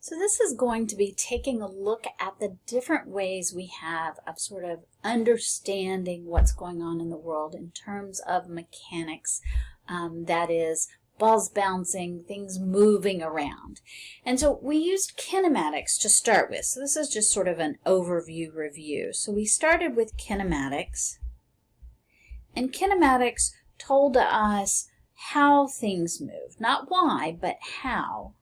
So this is going to be taking a look at the different ways we have of sort of understanding what's going on in the world in terms of mechanics, that is, balls bouncing, things moving around. And so we used kinematics to start with. So this is just sort of an overview review. So we started with kinematics, and kinematics told us how things move, not why, but how.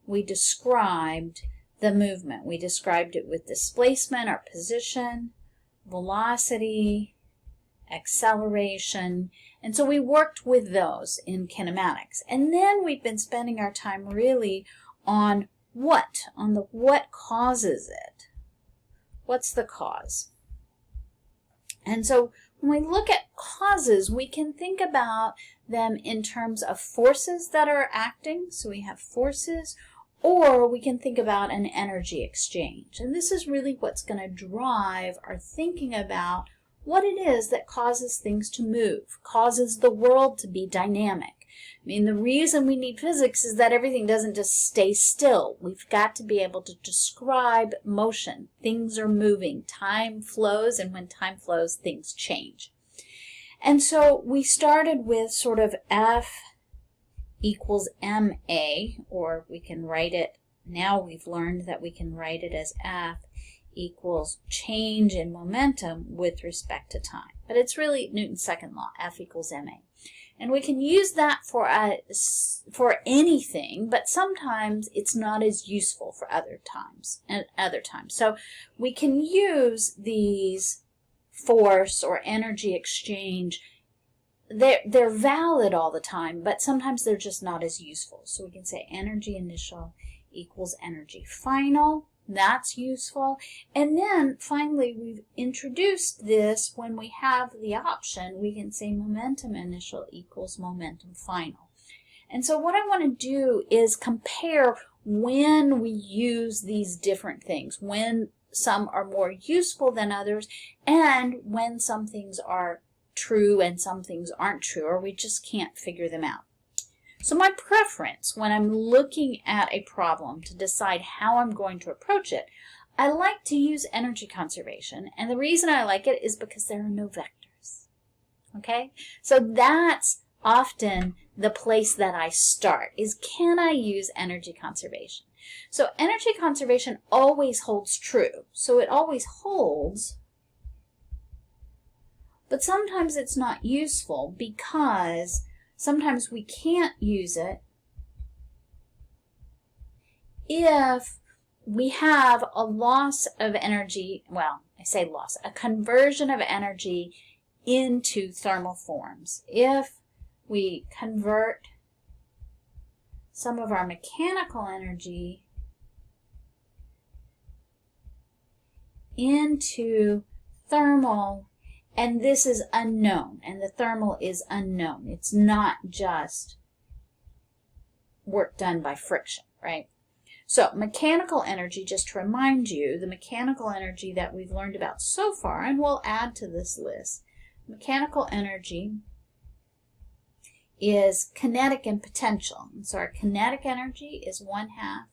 We described the movement. We described it with displacement or position, velocity, acceleration, and so we worked with those in kinematics. And then we've been spending our time really on what causes it. What's the cause? And so when we look at causes, we can think about them in terms of forces that are acting. So we have forces, or we can think about an energy exchange. And this is really what's going to drive our thinking about what it is that causes things to move, causes the world to be dynamic. I mean, the reason we need physics is that everything doesn't just stay still. We've got to be able to describe motion. Things are moving, time flows, and when time flows, things change. And so we started with sort of F equals ma, or we can write it, now we've learned that we can write it as F equals change in momentum with respect to time. But it's really Newton's second law, F equals ma. And we can use that for anything, but sometimes it's not as useful for other times. So we can use these force or energy exchange. They're valid all the time, but sometimes they're just not as useful. So we can say energy initial equals energy final. That's useful. And then finally, we've introduced this when we have the option. We can say momentum initial equals momentum final. And so what I want to do is compare when we use these different things, when some are more useful than others, and when some things are true and some things aren't true, or we just can't figure them out. So my preference when I'm looking at a problem to decide how I'm going to approach it, I like to use energy conservation. And the reason I like it is because there are no vectors. Okay? So that's often the place that I start, is can I use energy conservation? So energy conservation always holds true. So it always holds, but sometimes it's not useful because sometimes we can't use it if we have a loss of energy, well, I say loss, a conversion of energy into thermal forms. If we convert some of our mechanical energy into thermal, and this is unknown, and the thermal is unknown. It's not just work done by friction, right? So mechanical energy, just to remind you, the mechanical energy that we've learned about so far, and we'll add to this list, mechanical energy is kinetic and potential. And so our kinetic energy is 1/2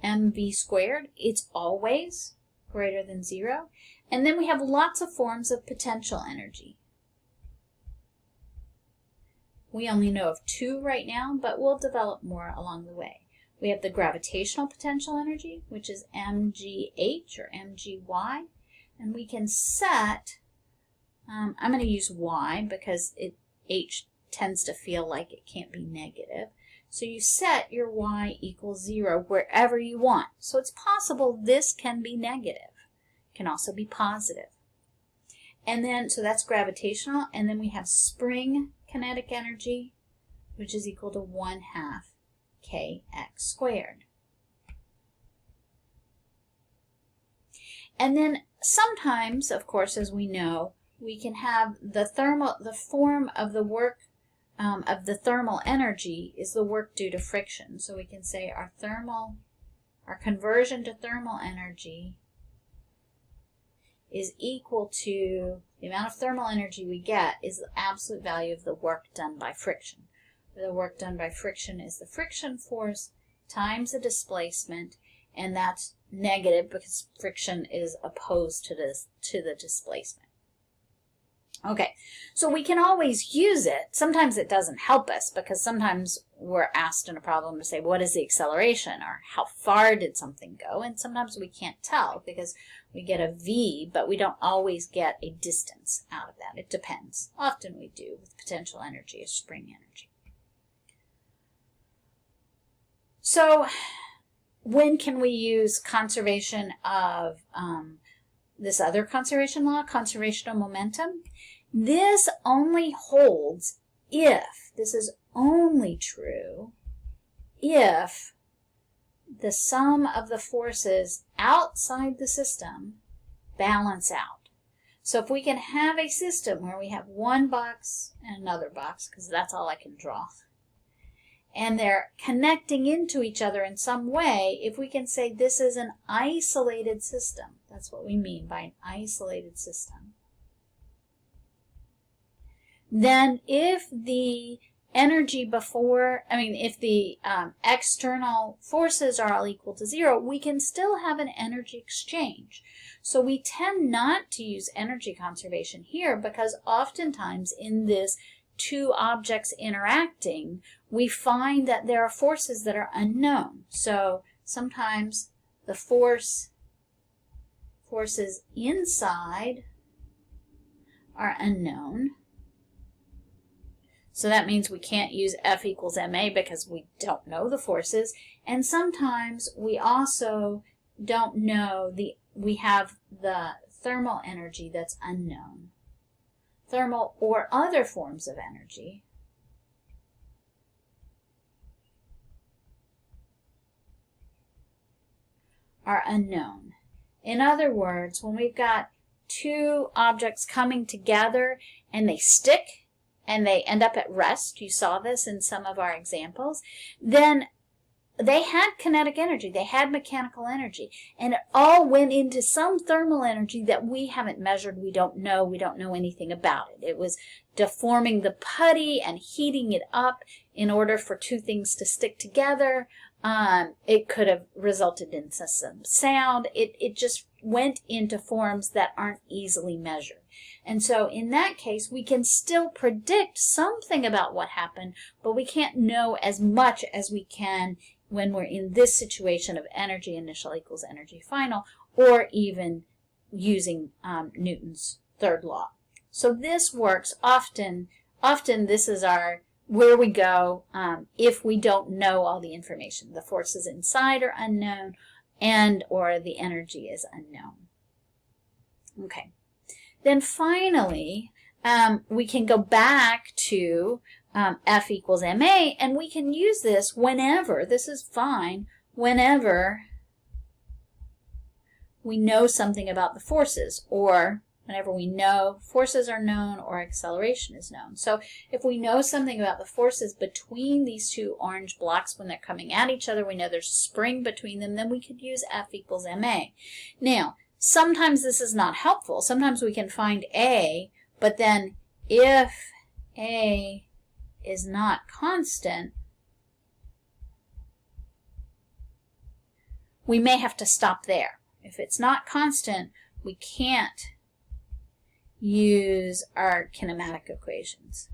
mv squared. It's always greater than 0. And then we have lots of forms of potential energy. We only know of 2 right now, but we'll develop more along the way. We have the gravitational potential energy, which is mgh or mgy, and we can set, I'm going to use y because h tends to feel like it can't be negative. So you set your y equals 0 wherever you want. So it's possible this can be negative. Can also be positive. And then, so that's gravitational, and then we have spring kinetic energy, which is equal to 1/2 kx squared. And then sometimes, of course, as we know, we can have the form of the work of the thermal energy is the work due to friction. So we can say our conversion to thermal energy is equal to the amount of thermal energy we get is the absolute value of the work done by friction. The work done by friction is the friction force times the displacement, and that's negative because friction is opposed to the displacement. Okay, so we can always use it. Sometimes it doesn't help us because sometimes we're asked in a problem to say, what is the acceleration, or how far did something go? And sometimes we can't tell because we get a v, but we don't always get a distance out of that. It depends. Often we do with potential energy or spring energy. So when can we use conservation of this other conservation law, conservational momentum? This only holds if, this is only true if the sum of the forces outside the system balance out. So if we can have a system where we have one box and another box, because that's all I can draw, and they're connecting into each other in some way, if we can say this is an isolated system, that's what we mean by an isolated system, then if the energy if the external forces are all equal to 0, we can still have an energy exchange. So we tend not to use energy conservation here because oftentimes in this two objects interacting, we find that there are forces that are unknown. So sometimes the forces inside are unknown. So that means we can't use F equals ma because we don't know the forces. And sometimes we also don't know we have the thermal energy that's unknown. Thermal or other forms of energy are unknown. In other words, when we've got two objects coming together and they stick and they end up at rest, you saw this in some of our examples, then they had kinetic energy, they had mechanical energy, and it all went into some thermal energy that we haven't measured, we don't know anything about it. It was deforming the putty and heating it up in order for two things to stick together. It could have resulted in some sound. It just went into forms that aren't easily measured. And so in that case, we can still predict something about what happened, but we can't know as much as we can when we're in this situation of energy initial equals energy final, or even using Newton's third law. So this works often. Often this is where we go if we don't know all the information. The forces inside are unknown, and or the energy is unknown. Okay. Then finally, we can go back to F equals ma, and we can use this whenever, this is fine, whenever we know something about the forces, or whenever we know forces are known or acceleration is known. So if we know something about the forces between these two orange blocks when they're coming at each other, we know there's a spring between them, then we could use F equals ma. Now, sometimes this is not helpful. Sometimes we can find A, but then if A is not constant, we may have to stop there. If it's not constant, we can't use our kinematic equations.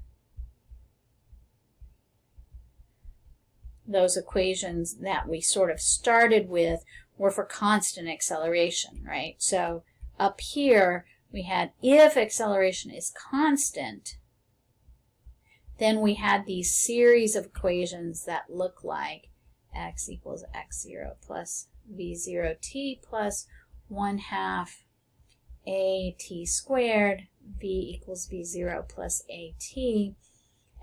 Those equations that we sort of started with were for constant acceleration, right? So up here we had if acceleration is constant, then we had these series of equations that look like x equals x0 plus v0t plus 1/2 at squared, v equals v0 plus at,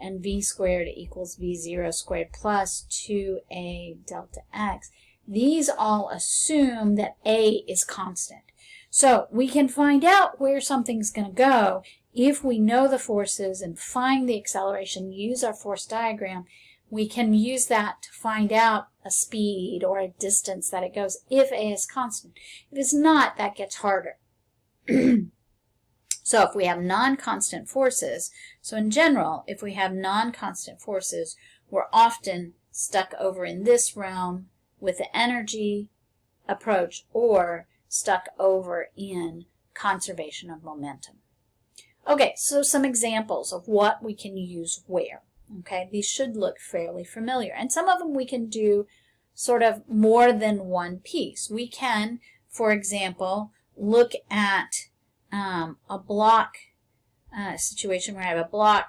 and v squared equals v0 squared plus 2a delta x. These all assume that a is constant. So we can find out where something's going to go if we know the forces and find the acceleration, use our force diagram. We can use that to find out a speed or a distance that it goes if a is constant. If it's not, that gets harder. So if we have non-constant forces, so in general, if we have non-constant forces, we're often stuck over in this realm with the energy approach or stuck over in conservation of momentum. Okay, so some examples of what we can use where. Okay, these should look fairly familiar. And some of them we can do sort of more than one piece. We can, for example, look at a block situation where I have a block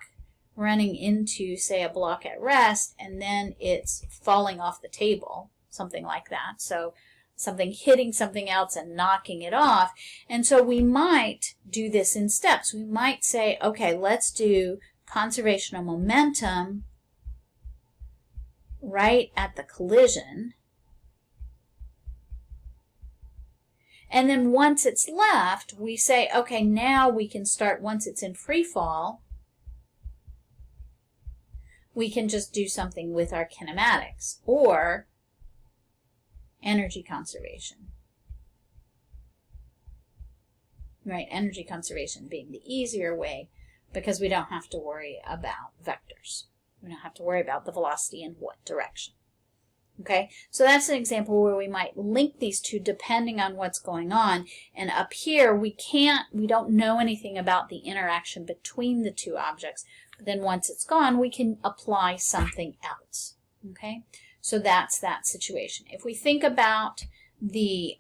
running into, say, a block at rest, and then it's falling off the table, something like that. So something hitting something else and knocking it off. And so we might do this in steps. We might say, okay, let's do conservation of momentum right at the collision. And then once it's left, we say, okay, now we can start, once it's in free fall, we can just do something with our kinematics or energy conservation. Right, energy conservation being the easier way because we don't have to worry about vectors. We don't have to worry about the velocity in what direction. Okay, so that's an example where we might link these two depending on what's going on. And up here, we don't know anything about the interaction between the two objects. But then once it's gone, we can apply something else. Okay, so that's that situation. If we think about the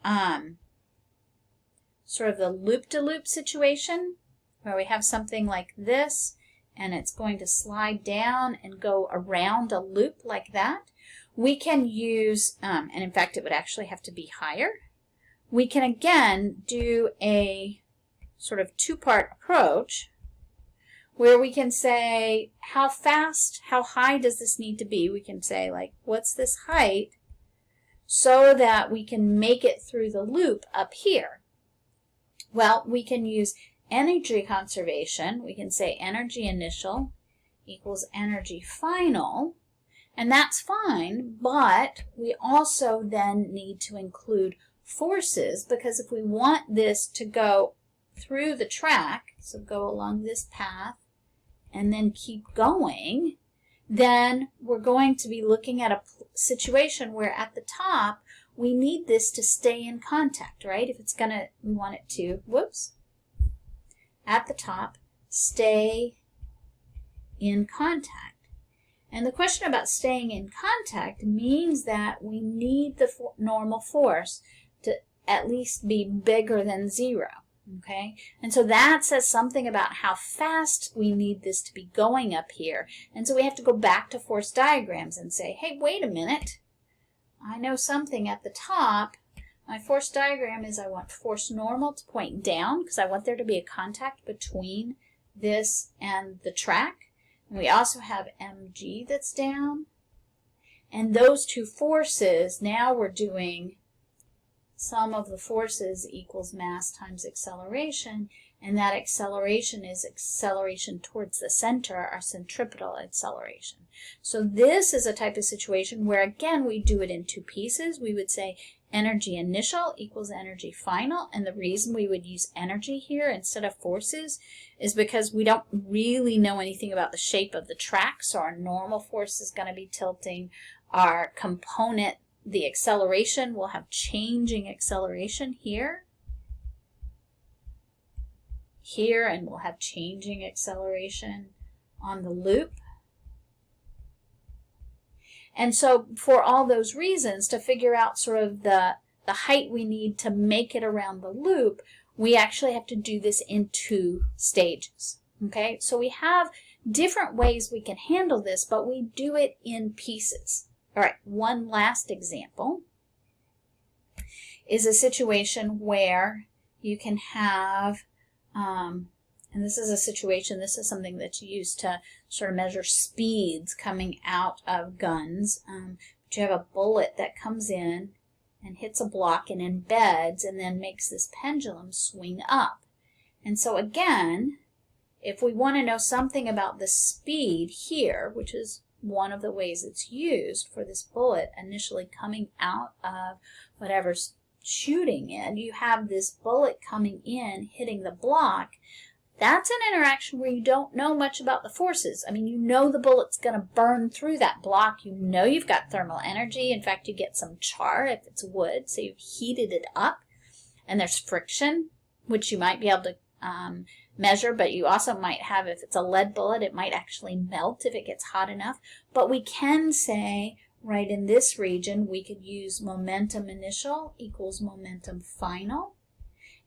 sort of the loop-de-loop situation, where we have something like this, and it's going to slide down and go around a loop like that, we can use, and in fact it would actually have to be higher, we can again do a sort of two-part approach where we can say how fast, how high does this need to be? We can say like, what's this height so that we can make it through the loop up here? Well, we can use energy conservation. We can say energy initial equals energy final. And that's fine, but we also then need to include forces, because if we want this to go through the track, so go along this path and then keep going, then we're going to be looking at a situation where at the top we need this to stay in contact, right? If it's gonna, we want it to, whoops, at the top, stay in contact. And the question about staying in contact means that we need the normal force to at least be bigger than 0, okay? And so that says something about how fast we need this to be going up here. And so we have to go back to force diagrams and say, hey, wait a minute. I know something at the top. My force diagram is I want force normal to point down because I want there to be a contact between this and the track. And we also have mg that's down. And those two forces, now we're doing sum of the forces equals mass times acceleration. And that acceleration is acceleration towards the center, our centripetal acceleration. So this is a type of situation where, again, we do it in two pieces. We would say energy initial equals energy final. And the reason we would use energy here instead of forces is because we don't really know anything about the shape of the track. So our normal force is going to be tilting. Our component, the acceleration, will have changing acceleration here. Here, and we'll have changing acceleration on the loop. And so for all those reasons, to figure out sort of the height we need to make it around the loop, we actually have to do this in two stages. Okay, so we have different ways we can handle this, but we do it in pieces. All right, one last example is a situation where you can have and this is a situation, this is something that's used to sort of measure speeds coming out of guns. But you have a bullet that comes in and hits a block and embeds and then makes this pendulum swing up. And so again, if we want to know something about the speed here, which is one of the ways it's used for this bullet initially coming out of whatever's shooting it, you have this bullet coming in, hitting the block. That's an interaction where you don't know much about the forces. I mean, you know the bullet's going to burn through that block. You know you've got thermal energy. In fact, you get some char if it's wood, so you've heated it up. And there's friction, which you might be able to measure, but you also might have, if it's a lead bullet, it might actually melt if it gets hot enough. But we can say, right in this region, we could use momentum initial equals momentum final.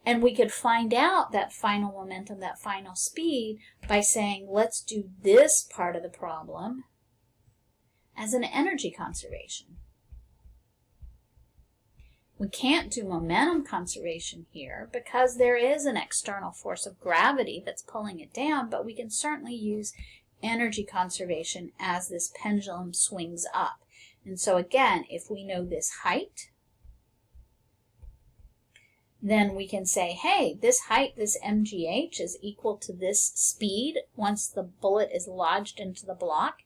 And we could find out that final momentum, that final speed, by saying, let's do this part of the problem as an energy conservation. We can't do momentum conservation here because there is an external force of gravity that's pulling it down, but we can certainly use energy conservation as this pendulum swings up. And so again, if we know this height, then we can say, hey, this height, this mgh, is equal to this speed once the bullet is lodged into the block.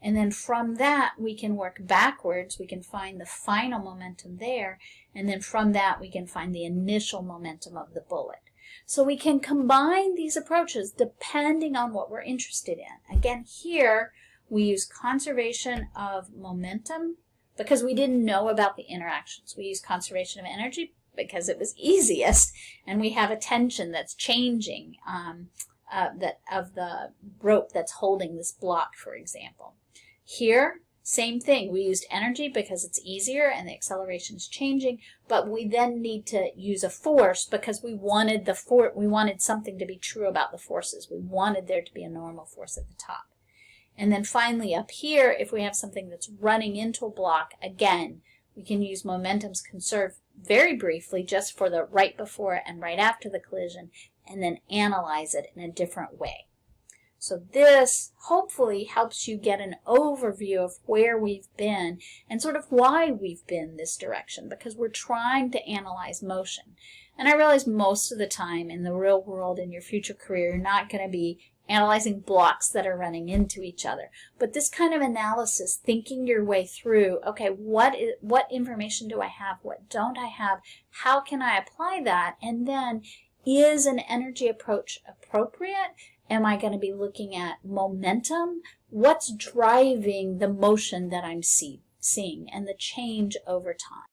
And then from that, we can work backwards. We can find the final momentum there. And then from that, we can find the initial momentum of the bullet. So we can combine these approaches depending on what we're interested in. Again, here, we use conservation of momentum because we didn't know about the interactions. We use conservation of energy because it was easiest, and we have a tension that's changing of the rope that's holding this block, for example. Here, same thing. We used energy because it's easier and the acceleration is changing, but we then need to use a force because we wanted something to be true about the forces. We wanted there to be a normal force at the top. And then finally up here, if we have something that's running into a block, again, we can use momentums conserved very briefly just for the right before and right after the collision, and then analyze it in a different way. So this hopefully helps you get an overview of where we've been and sort of why we've been this direction, because we're trying to analyze motion. And I realize most of the time in the real world, in your future career, you're not going to be analyzing blocks that are running into each other. But this kind of analysis, thinking your way through, okay, what information do I have? What don't I have? How can I apply that? And then, is an energy approach appropriate? Am I going to be looking at momentum? What's driving the motion that I'm seeing and the change over time?